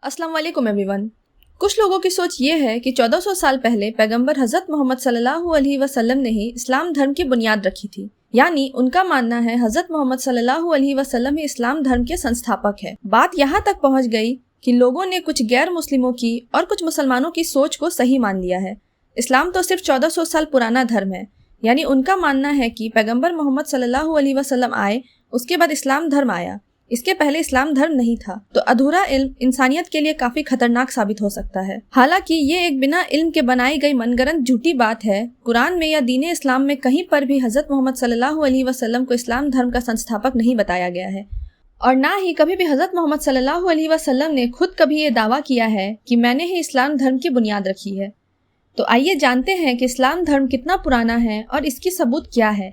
अस्सलाम वालेकुम एवरीवन। कुछ लोगों की सोच ये है कि 1400 साल पहले पैगंबर हज़रत मोहम्मद सल्लल्लाहु अलैहि वसल्लम ने ही इस्लाम धर्म की बुनियाद रखी थी। यानी उनका मानना है हज़रत मोहम्मद सल्लल्लाहु अलैहि वसल्लम ही इस्लाम धर्म के संस्थापक है। बात यहाँ तक पहुँच गई कि लोगों ने कुछ गैर मुस्लिमों की और कुछ मुसलमानों की सोच को सही मान लिया है। इस्लाम तो सिर्फ 1400 साल पुराना धर्म है। यानी उनका मानना है कि पैगंबर मोहम्मद सल्लल्लाहु अलैहि वसल्लम आए, उसके बाद इस्लाम धर्म आया, इसके पहले इस्लाम धर्म नहीं था। तो अधूरा इल्म इंसानियत के लिए काफी खतरनाक साबित हो सकता है। हालांकि ये एक बिना इल्म के बनाई गई मनगढ़ंत झूठी बात है। कुरान में या दीन इस्लाम में कहीं पर भी हज़रत मोहम्मद सल्लल्लाहु अलैहि वसल्लम को इस्लाम धर्म का संस्थापक नहीं बताया गया है, और ना ही कभी भी हज़रत मोहम्मद सल्लल्लाहु अलैहि वसल्लम ने खुद कभी ये दावा किया है कि मैंने ही इस्लाम धर्म की बुनियाद रखी है। तो आइए जानते हैं कि इस्लाम धर्म कितना पुराना है और इसकी सबूत क्या है,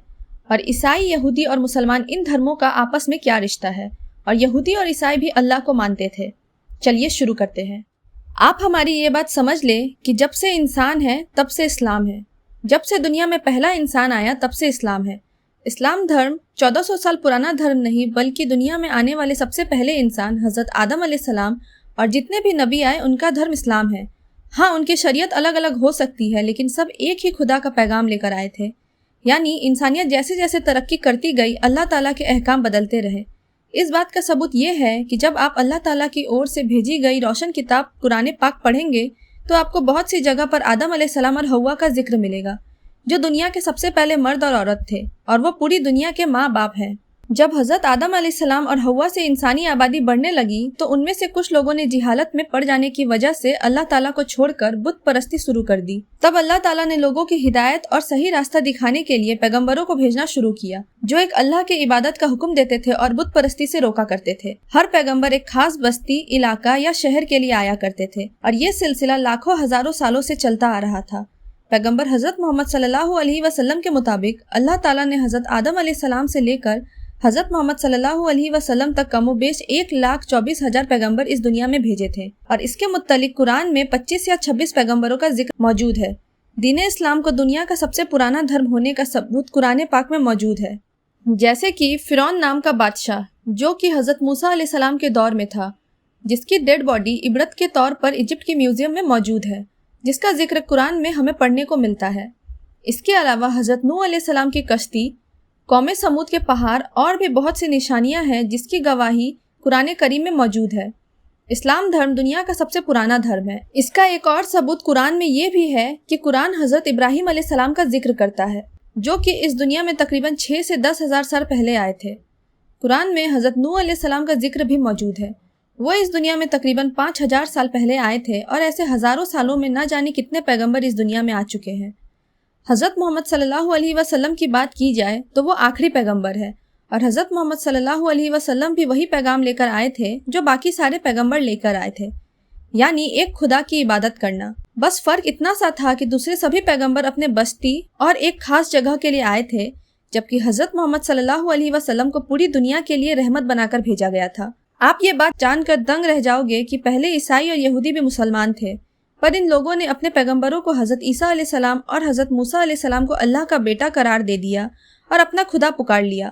और ईसाई, यहूदी और मुसलमान इन धर्मों का आपस में क्या रिश्ता है, और यहूदी और ईसाई भी अल्लाह को मानते थे। चलिए शुरू करते हैं। आप हमारी ये बात समझ लें कि जब से इंसान है तब से इस्लाम है। जब से दुनिया में पहला इंसान आया तब से इस्लाम है। इस्लाम धर्म 1400 साल पुराना धर्म नहीं, बल्कि दुनिया में आने वाले सबसे पहले इंसान हज़रत आदम अलैहिस्सलाम और जितने भी नबी आए उनका धर्म इस्लाम है। हाँ, उनकी शरीयत अलग अलग हो सकती है, लेकिन सब एक ही खुदा का पैगाम लेकर आए थे। यानी इंसानियत जैसे जैसे तरक्की करती गई, अल्लाह ताला के अहकाम बदलते रहे। इस बात का सबूत ये है कि जब आप अल्लाह ताला की ओर से भेजी गई रोशन किताब कुरान पाक पढ़ेंगे तो आपको बहुत सी जगह पर आदम अलैहिस्सलाम और हव्वा का जिक्र मिलेगा, जो दुनिया के सबसे पहले मर्द और औरत थे, और वो पूरी दुनिया के माँ बाप हैं। जब हज़रत आदम अलैहिस्सलाम और हव्वा से इंसानी आबादी बढ़ने लगी तो उनमें से कुछ लोगों ने जिहालत में पड़ जाने की वजह से अल्लाह ताला को छोड़कर बुत परस्ती शुरू कर दी। तब अल्लाह ताला ने लोगों की हिदायत और सही रास्ता दिखाने के लिए पैगंबरों को भेजना शुरू किया, जो एक अल्लाह के इबादत का हुक्म देते थे और बुत परस्ती से रोका करते थे। हर पैगंबर एक खास बस्ती, इलाका या शहर के लिए आया करते थे, और ये सिलसिला लाखों हजारों सालों से चलता आ रहा था। पैगंबर हज़रत मोहम्मद सल्लल्लाहु अलैहि वसल्लम के मुताबिक अल्लाह ताला ने हज़रत आदम अलैहिस्सलाम से लेकर हज़रत मोहम्मद सल्लल्लाहु अलैहि वसल्लम तक कमोबेश 1,24,000 पैगंबर इस दुनिया में भेजे थे, और इसके मुत्तलिक कुरान में 25 या 26 पैगंबरों का जिक्र मौजूद है। दीन इस्लाम को दुनिया का सबसे पुराना धर्म होने का सबूत कुरान पाक में मौजूद है। जैसे कि फिरौन नाम का बादशाह, जो कि हज़रत मूसा अलैहिस्सलाम के दौर में था, जिसकी डेड बॉडी इबरत के तौर पर इजिप्ट के म्यूजियम में मौजूद है, जिसका जिक्र कुरान में हमें पढ़ने को मिलता है। इसके अलावा हज़रत नूह अलैहिस्सलाम की कश्ती, कौमे समूद के पहाड़ और भी बहुत सी निशानियां हैं जिसकी गवाही कुरान करीम में मौजूद है। इस्लाम धर्म दुनिया का सबसे पुराना धर्म है। इसका एक और सबूत कुरान में ये भी है कि कुरान हज़रत इब्राहिम अलैहिस्सलाम का जिक्र करता है, जो कि इस दुनिया में तकरीबन 6 से 10 हजार साल पहले आए थे। कुरान में हज़रत नूह अलैहिस्सलाम का जिक्र भी मौजूद है। वो इस दुनिया में तकरीबन 5000 साल पहले आए थे, और ऐसे हजारों सालों में न जाने कितने पैगंबर इस दुनिया में आ चुके हैं। हज़रत मोहम्मद सल्लल्लाहु अलैहि वसल्लम की बात की जाए तो वो आखिरी पैगंबर है, और हज़रत मोहम्मद सल्लल्लाहु अलैहि वसल्लम भी वही पैगाम लेकर आए थे जो बाकी सारे पैगंबर लेकर आए थे, यानी एक खुदा की इबादत करना। बस फर्क इतना सा था कि दूसरे सभी पैगंबर अपने बस्ती और एक खास जगह के लिए आए थे, जबकि हज़रत मोहम्मद सल्लल्लाहु अलैहि वसल्लम को पूरी दुनिया के लिए रहमत बनाकर भेजा गया था। आप ये बात जानकर दंग रह जाओगे कि पहले ईसाई और यहूदी भी मुसलमान थे, पर इन लोगों ने अपने पैगंबरों को हज़रत ईसा अलैहिस्सलाम और हज़रत मूसा अलैहिस्सलाम को अल्लाह का बेटा करार दे दिया और अपना खुदा पुकार लिया,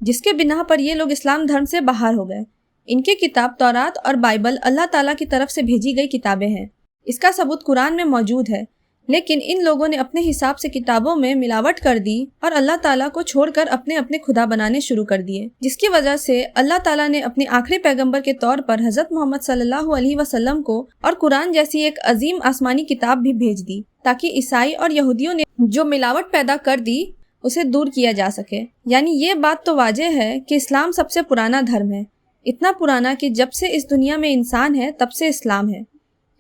जिसके बिना पर ये लोग इस्लाम धर्म से बाहर हो गए। इनकी किताब तौरात और बाइबल अल्लाह ताला की तरफ से भेजी गई किताबें हैं। इसका सबूत कुरान में मौजूद है, लेकिन इन लोगों ने अपने हिसाब से किताबों में मिलावट कर दी और अल्लाह ताला को छोड़कर अपने अपने खुदा बनाने शुरू कर दिए, जिसकी वजह से अल्लाह ताला ने अपने आखिरी पैगंबर के तौर पर हज़रत मोहम्मद सल्लल्लाहु अलैहि वसल्लम को और कुरान जैसी एक अजीम आसमानी किताब भी भेज दी, ताकि ईसाई और यहूदियों ने जो मिलावट पैदा कर दी उसे दूर किया जा सके। यानी ये बात तो वाज़ेह है कि इस्लाम सबसे पुराना धर्म है, इतना पुराना कि जब से इस दुनिया में इंसान है तब से इस्लाम है।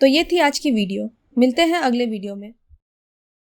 तो ये थी आज की वीडियो। मिलते हैं अगले वीडियो में।